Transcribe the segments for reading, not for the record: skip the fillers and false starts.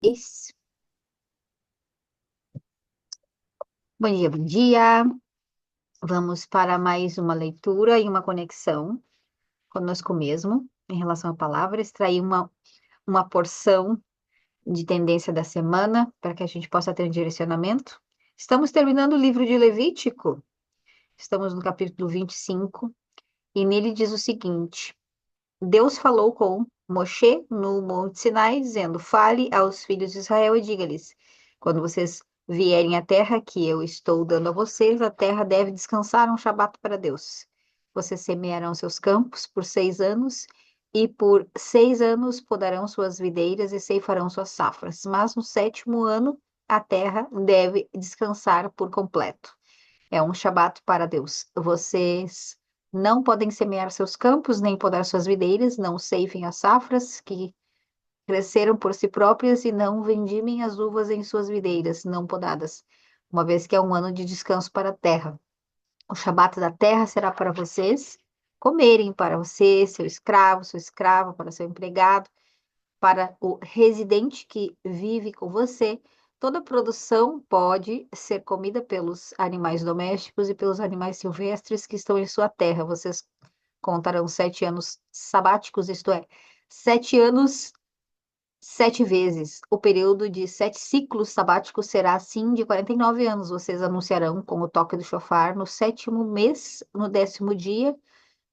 Isso. Bom dia, bom dia. Vamos para mais uma leitura e uma conexão conosco mesmo em relação à palavra, extrair uma porção de tendência da semana para que a gente possa ter um direcionamento. Estamos terminando o livro de Levítico, estamos no capítulo 25 e nele diz o seguinte: Deus falou com Moshe no Monte Sinai, dizendo: Fale aos filhos de Israel e diga-lhes: Quando vocês vierem à terra que eu estou dando a vocês, a terra deve descansar um shabat para Deus. Vocês semearão seus campos por 6 anos, e por 6 anos podarão suas videiras e ceifarão suas safras. Mas no sétimo ano, a terra deve descansar por completo. É um shabat para Deus. Vocês não podem semear seus campos, nem podar suas videiras, não ceifem as safras que cresceram por si próprias, e não vendimem as uvas em suas videiras, não podadas, uma vez que é um ano de descanso para a terra. O shabat da terra será para vocês comerem, para você, seu escravo, sua escrava, para seu empregado, para o residente que vive com você. Toda produção pode ser comida pelos animais domésticos e pelos animais silvestres que estão em sua terra. Vocês contarão 7 anos sabáticos, isto é, 7 anos, 7 vezes. O período de 7 ciclos sabáticos será assim de 49 anos. Vocês anunciarão com o toque do chofar no sétimo mês, no 10º dia,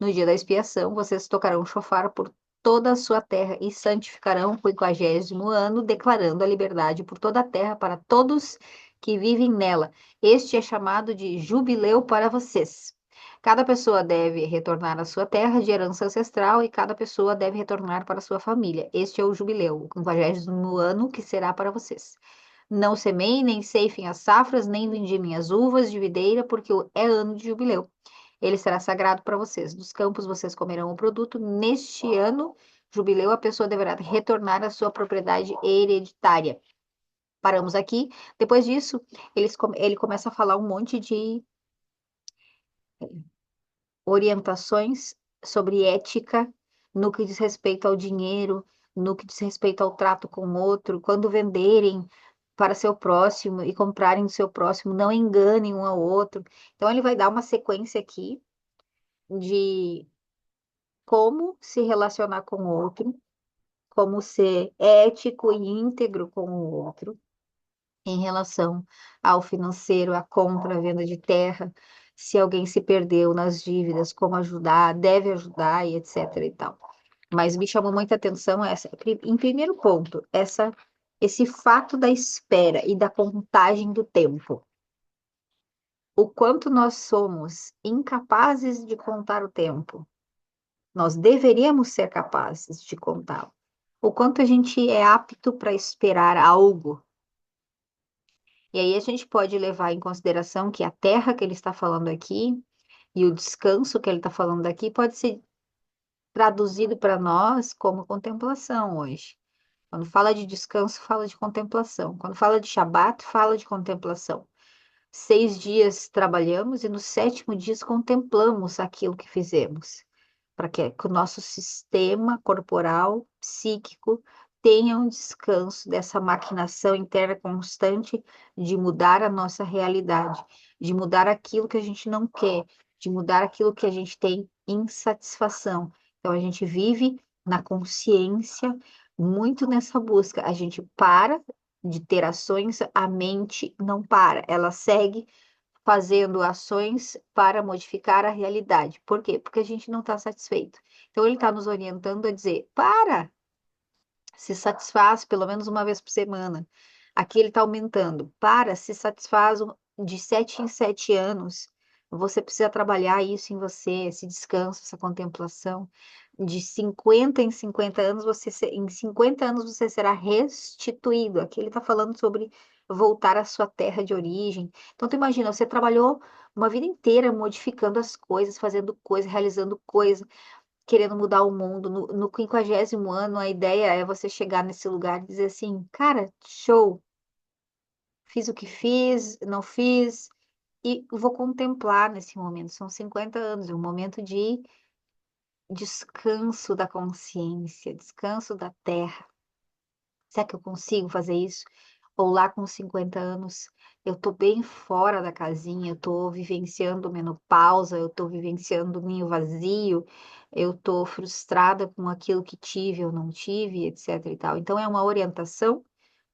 no dia da expiação. Vocês tocarão o chofar por toda a sua terra e santificarão o 50º ano, declarando a liberdade por toda a terra para todos que vivem nela. Este é chamado de jubileu para vocês. Cada pessoa deve retornar à sua terra de herança ancestral, e cada pessoa deve retornar para sua família. Este é o jubileu, o 50º ano que será para vocês. Não semeiem, nem ceifem as safras, nem vindimem as uvas de videira, porque é ano de jubileu. Ele será sagrado para vocês. Dos campos vocês comerão o produto. Neste ano, jubileu, a pessoa deverá retornar à sua propriedade hereditária. Paramos aqui. Depois disso, ele começa a falar um monte de orientações sobre ética no que diz respeito ao dinheiro, no que diz respeito ao trato com o outro. Quando venderem para seu próximo e comprarem do seu próximo, não enganem um ao outro. Então, ele vai dar uma sequência aqui de como se relacionar com o outro, como ser ético e íntegro com o outro em relação ao financeiro, à compra, à venda de terra, se alguém se perdeu nas dívidas, como ajudar, deve ajudar e etc e tal. Mas me chamou muita atenção em primeiro ponto, esse fato da espera e da contagem do tempo. O quanto nós somos incapazes de contar o tempo. Nós deveríamos ser capazes de contá-lo. O quanto a gente é apto para esperar algo. E aí a gente pode levar em consideração que a terra que ele está falando aqui e o descanso que ele está falando aqui pode ser traduzido para nós como contemplação hoje. Quando fala de descanso, fala de contemplação. Quando fala de Shabat, fala de contemplação. 6 dias trabalhamos e no sétimo dia contemplamos aquilo que fizemos, para que o nosso sistema corporal, psíquico, tenha um descanso dessa maquinação interna constante de mudar a nossa realidade, de mudar aquilo que a gente não quer, de mudar aquilo que a gente tem insatisfação. Então, a gente vive na consciência, muito nessa busca. A gente para de ter ações, a mente não para, ela segue fazendo ações para modificar a realidade. Por quê? Porque a gente não está satisfeito. Então, ele está nos orientando a dizer: para, se satisfaz pelo menos uma vez por semana. Aqui ele está aumentando. Para, se satisfaz de 7 em 7 anos. Você precisa trabalhar isso em você, esse descanso, essa contemplação. De 50 em 50 anos, em 50 anos você será restituído. Aqui ele está falando sobre voltar à sua terra de origem. Então, tu imagina, você trabalhou uma vida inteira modificando as coisas, fazendo coisas, realizando coisas, querendo mudar o mundo. No 50º ano, a ideia é você chegar nesse lugar e dizer assim: cara, show, fiz o que fiz, não fiz, e vou contemplar nesse momento. São 50 anos, é um momento de descanso da consciência, descanso da terra. Será que eu consigo fazer isso? Ou lá com 50 anos, eu tô bem fora da casinha, eu tô vivenciando menopausa, eu tô vivenciando ninho vazio, eu tô frustrada com aquilo que tive ou não tive, etc e tal. Então, é uma orientação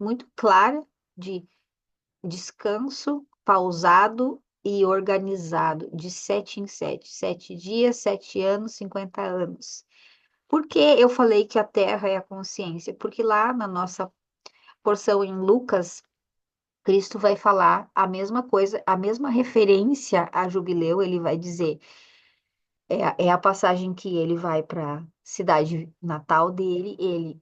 muito clara de descanso pausado e organizado, de 7 em 7, 7 dias, 7 anos, 50 anos. Por que eu falei que a Terra é a consciência? Porque lá na nossa porção em Lucas, Cristo vai falar a mesma coisa, a mesma referência a jubileu, ele vai dizer, é a passagem que ele vai para a cidade natal dele, ele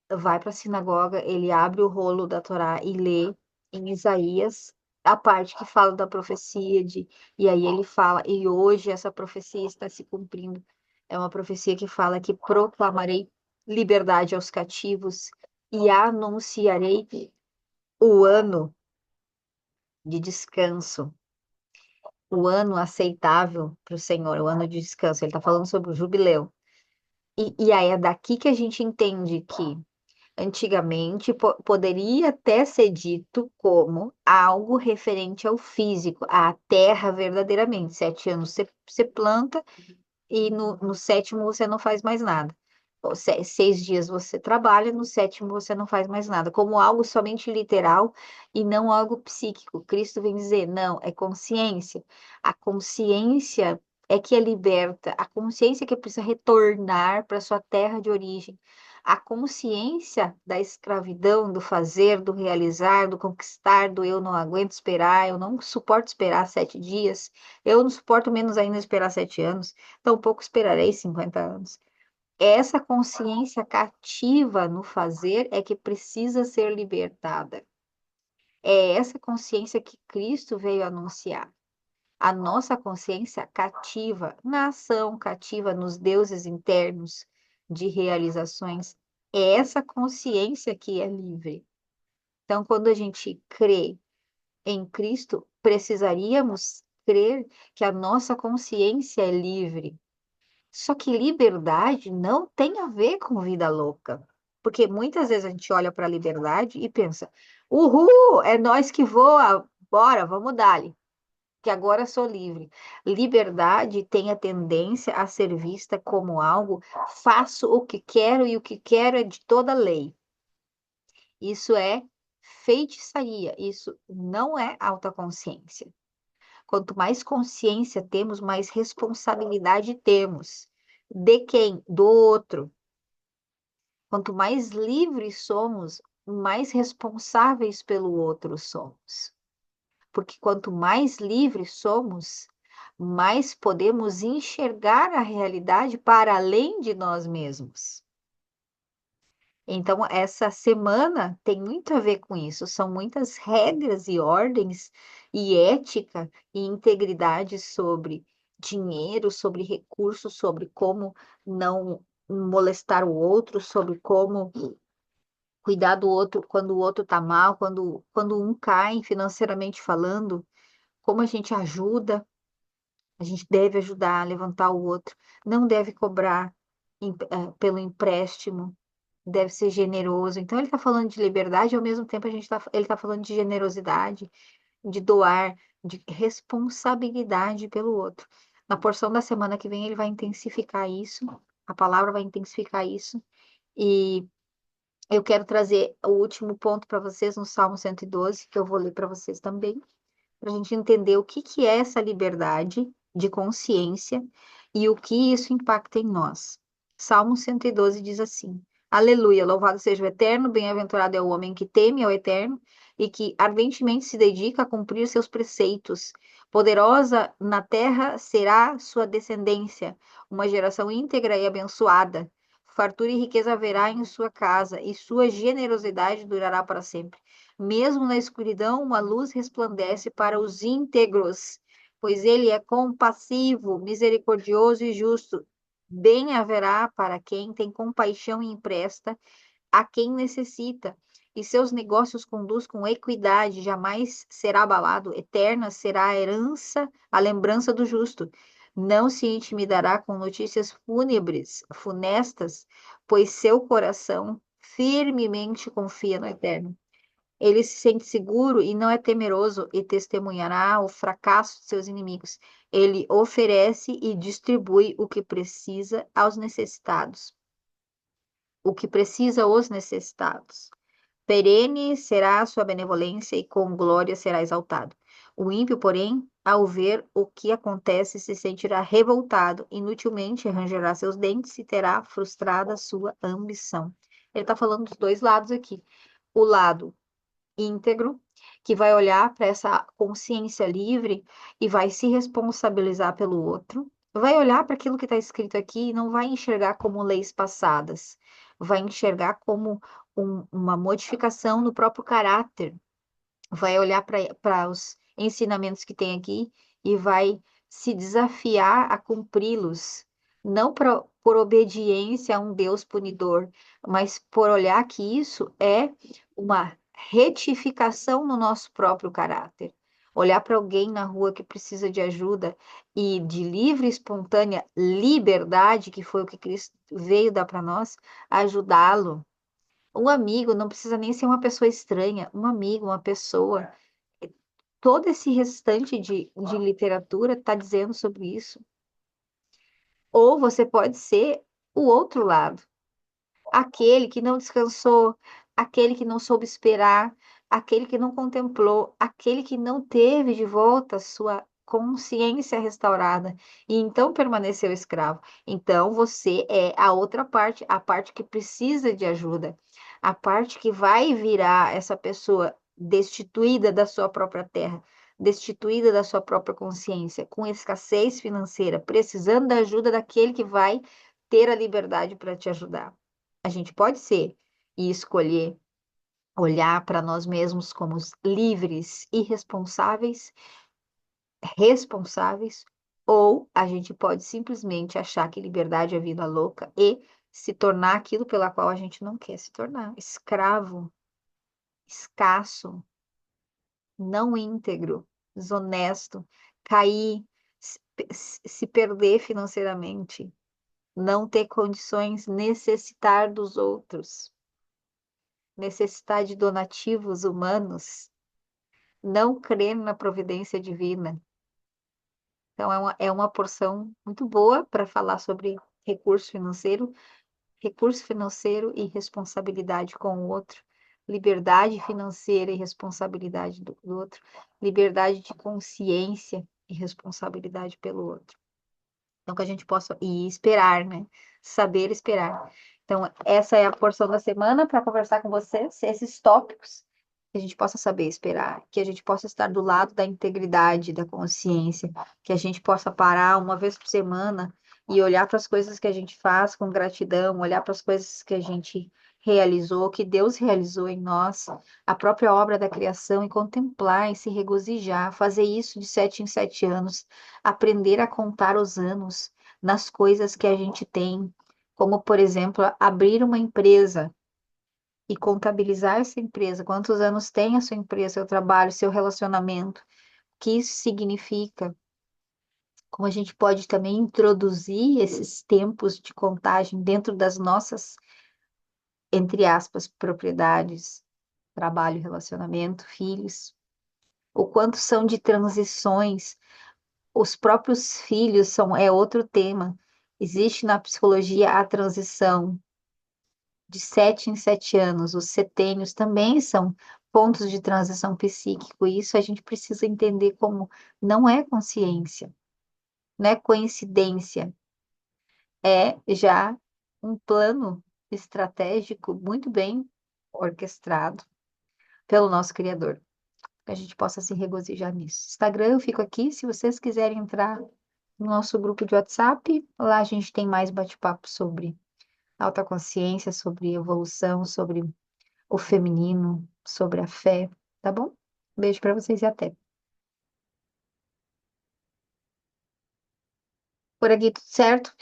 vai para a sinagoga, ele abre o rolo da Torá e lê em Isaías a parte que fala da profecia e aí ele fala, e hoje essa profecia está se cumprindo. É uma profecia que fala que proclamarei liberdade aos cativos e anunciarei o ano de descanso, o ano aceitável para o Senhor, o ano de descanso. Ele está falando sobre o jubileu. E aí é daqui que a gente entende que antigamente poderia até ser dito como algo referente ao físico, à terra verdadeiramente. 7 anos você planta e no sétimo você não faz mais nada. Ou 6 dias você trabalha, no sétimo você não faz mais nada, como algo somente literal e não algo psíquico. Cristo vem dizer, não, é consciência. A consciência é que é liberta, a consciência que precisa retornar para sua terra de origem. A consciência da escravidão, do fazer, do realizar, do conquistar, do eu não aguento esperar, eu não suporto esperar 7 dias, eu não suporto menos ainda esperar 7 anos. Tampouco esperarei 50 anos. Essa consciência cativa no fazer é que precisa ser libertada. É essa consciência que Cristo veio anunciar. A nossa consciência cativa na ação, cativa nos deuses internos de realizações. É essa consciência que é livre. Então, quando a gente crê em Cristo, precisaríamos crer que a nossa consciência é livre. Só que liberdade não tem a ver com vida louca. Porque muitas vezes a gente olha para a liberdade e pensa: uhul, é nós que voa, bora, vamos dar-lhe, que agora sou livre. Liberdade tem a tendência a ser vista como algo, faço o que quero e o que quero é de toda lei. Isso é feitiçaria, isso não é autoconsciência. Quanto mais consciência temos, mais responsabilidade temos. De quem? Do outro. Quanto mais livres somos, mais responsáveis pelo outro somos. Porque quanto mais livres somos, mais podemos enxergar a realidade para além de nós mesmos. Então, essa semana tem muito a ver com isso. São muitas regras e ordens e ética e integridade sobre dinheiro, sobre recursos, sobre como não molestar o outro, sobre como cuidar do outro quando o outro está mal, quando um cai financeiramente falando, como a gente ajuda, a gente deve ajudar a levantar o outro, não deve cobrar pelo empréstimo, deve ser generoso. Então, ele está falando de liberdade, e ao mesmo tempo ele está falando de generosidade, de doar, de responsabilidade pelo outro. Na porção da semana que vem, ele vai intensificar isso, a palavra vai intensificar isso, e eu quero trazer o último ponto para vocês no Salmo 112, que eu vou ler para vocês também, para a gente entender o que que é essa liberdade de consciência e o que isso impacta em nós. Salmo 112 diz assim: Aleluia, louvado seja o Eterno, bem-aventurado é o homem que teme ao Eterno e que ardentemente se dedica a cumprir seus preceitos. Poderosa na terra será sua descendência, uma geração íntegra e abençoada. Fartura e riqueza haverá em sua casa, e sua generosidade durará para sempre. Mesmo na escuridão, uma luz resplandece para os íntegros, pois ele é compassivo, misericordioso e justo. Bem haverá para quem tem compaixão e empresta a quem necessita, e seus negócios conduz com equidade, jamais será abalado, eterna será a herança, a lembrança do justo. Não se intimidará com notícias fúnebres, funestas, pois seu coração firmemente confia no Eterno. Ele se sente seguro e não é temeroso e testemunhará o fracasso de seus inimigos. Ele oferece e distribui o que precisa aos necessitados. O que precisa aos necessitados. Perene será a sua benevolência e com glória será exaltado. O ímpio, porém, ao ver o que acontece, se sentirá revoltado, inutilmente rangerá seus dentes e terá frustrada a sua ambição. Ele está falando dos dois lados aqui. O lado íntegro, que vai olhar para essa consciência livre e vai se responsabilizar pelo outro, vai olhar para aquilo que está escrito aqui e não vai enxergar como leis passadas, vai enxergar como uma modificação no próprio caráter, vai olhar para os ensinamentos que tem aqui e vai se desafiar a cumpri-los, não por obediência a um Deus punidor, mas por olhar que isso é uma retificação no nosso próprio caráter. Olhar para alguém na rua que precisa de ajuda e de livre e espontânea liberdade, que foi o que Cristo veio dar para nós, ajudá-lo. Um amigo não precisa nem ser uma pessoa estranha, um amigo, uma pessoa. Todo esse restante de literatura está dizendo sobre isso. Ou você pode ser o outro lado, aquele que não descansou, aquele que não soube esperar, aquele que não contemplou, aquele que não teve de volta sua consciência restaurada e então permaneceu escravo. Então você é a outra parte, a parte que precisa de ajuda, a parte que vai virar essa pessoa destituída da sua própria terra, destituída da sua própria consciência, com escassez financeira, precisando da ajuda daquele que vai ter a liberdade para te ajudar. A gente pode ser e escolher olhar para nós mesmos como livres e responsáveis, ou a gente pode simplesmente achar que liberdade é vida louca e se tornar aquilo pela qual a gente não quer se tornar, escravo, escasso, não íntegro, desonesto, cair, se perder financeiramente, não ter condições, necessitar dos outros, necessitar de donativos humanos, não crer na providência divina. Então, é uma porção muito boa para falar sobre recurso financeiro e responsabilidade com o outro, liberdade financeira e responsabilidade do outro, liberdade de consciência e responsabilidade pelo outro. Então, que a gente possa e esperar, né? Saber esperar. Então, essa é a porção da semana para conversar com vocês, esses tópicos, que a gente possa saber esperar, que a gente possa estar do lado da integridade, da consciência, que a gente possa parar uma vez por semana e olhar para as coisas que a gente faz com gratidão, olhar para as coisas que a gente realizou, que Deus realizou em nós, a própria obra da criação e contemplar e se regozijar, fazer isso de 7 em 7 anos, aprender a contar os anos nas coisas que a gente tem, como, por exemplo, abrir uma empresa e contabilizar essa empresa, quantos anos tem a sua empresa, seu trabalho, seu relacionamento, o que isso significa, como a gente pode também introduzir esses tempos de contagem dentro das nossas, entre aspas, propriedades, trabalho, relacionamento, filhos, o quanto são de transições. Os próprios filhos é outro tema. Existe na psicologia a transição de 7 em 7 anos. Os setênios também são pontos de transição psíquico. E isso a gente precisa entender como não é consciência, não é coincidência, é já um plano estratégico muito bem orquestrado pelo nosso Criador. Que a gente possa se regozijar nisso. Instagram, eu fico aqui. Se vocês quiserem entrar no nosso grupo de WhatsApp. Lá a gente tem mais bate-papo sobre alta consciência, sobre evolução, sobre o feminino, sobre a fé, tá bom? Beijo pra vocês e até. Por aqui tudo certo?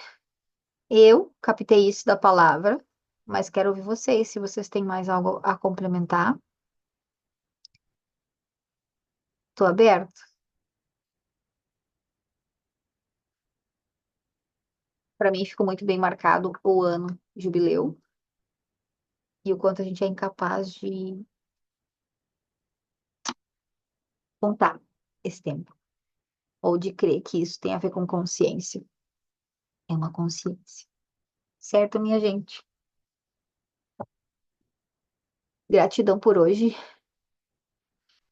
Eu captei isso da palavra, mas quero ouvir vocês, se vocês têm mais algo a complementar. Tô aberto. Para mim ficou muito bem marcado o ano jubileu. e o quanto a gente é incapaz de contar esse tempo, ou de crer que isso tem a ver com consciência. É uma consciência. Certo, minha gente? Gratidão por hoje.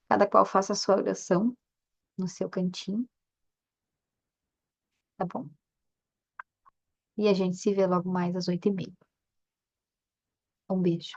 Cada qual faça a sua oração no seu cantinho, tá bom? E a gente se vê logo mais às 8h30. Um beijo.